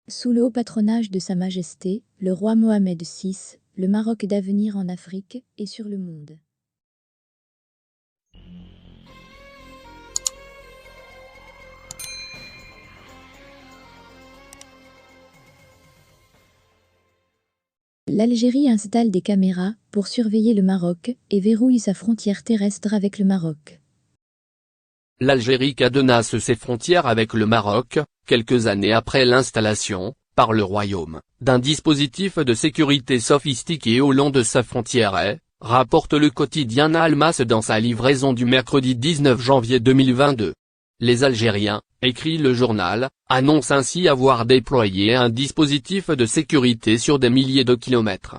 Sous le haut patronage de Sa Majesté, le roi Mohamed VI, le Maroc d'avenir en Afrique et sur le monde. L'Algérie installe des caméras pour surveiller le Maroc et verrouille sa frontière terrestre avec le Maroc. L'Algérie cadenasse ses frontières avec le Maroc, quelques années après l'installation, par le royaume, d'un dispositif de sécurité sophistiqué au long de sa frontière rapporte le quotidien Al-Mas dans sa livraison du mercredi 19 janvier 2022. Les Algériens, écrit le journal, annoncent ainsi avoir déployé un dispositif de sécurité sur des milliers de kilomètres.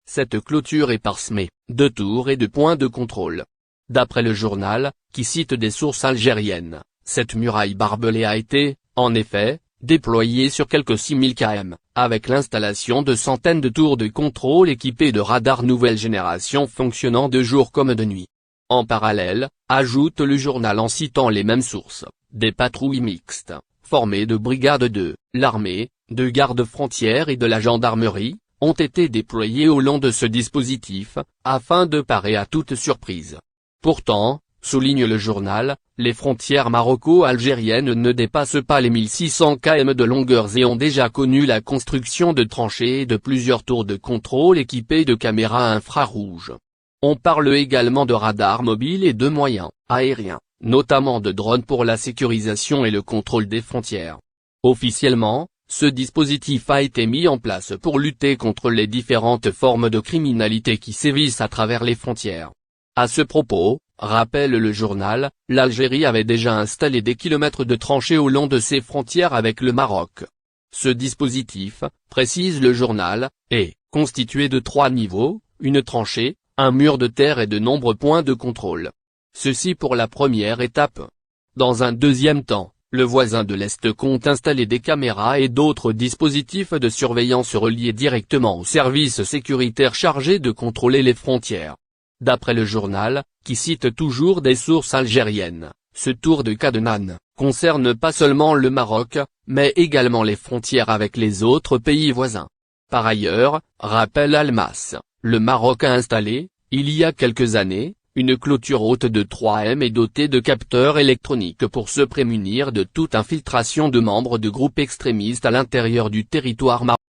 Cette clôture est parsemée de tours et de points de contrôle. D'après le journal, qui cite des sources algériennes, cette muraille barbelée a été, en effet, déployée sur quelques 6000 km, avec l'installation de centaines de tours de contrôle équipés de radars nouvelle génération fonctionnant de jour comme de nuit. En parallèle, ajoute le journal en citant les mêmes sources, des patrouilles mixtes, formées de brigades de l'armée, de gardes-frontières et de la gendarmerie, ont été déployées au long de ce dispositif, afin de parer à toute surprise. Pourtant, souligne le journal, les frontières maroco-algériennes ne dépassent pas les 1600 km de longueur et ont déjà connu la construction de tranchées et de plusieurs tours de contrôle équipés de caméras infrarouges. On parle également de radars mobiles et de moyens aériens, notamment de drones pour la sécurisation et le contrôle des frontières. Officiellement, ce dispositif a été mis en place pour lutter contre les différentes formes de criminalité qui sévissent à travers les frontières. À ce propos, rappelle le journal, l'Algérie avait déjà installé des kilomètres de tranchées au long de ses frontières avec le Maroc. Ce dispositif, précise le journal, est constitué de 3 niveaux, une tranchée, un mur de terre et de nombreux points de contrôle. Ceci pour la première étape. Dans un deuxième temps, le voisin de l'Est compte installer des caméras et d'autres dispositifs de surveillance reliés directement aux services sécuritaires chargés de contrôler les frontières. D'après le journal, qui cite toujours des sources algériennes, ce tour de cadenas concerne pas seulement le Maroc, mais également les frontières avec les autres pays voisins. Par ailleurs, rappelle Al-Mas, le Maroc a installé, il y a quelques années, une clôture haute de 3 m et dotée de capteurs électroniques pour se prémunir de toute infiltration de membres de groupes extrémistes à l'intérieur du territoire marocain.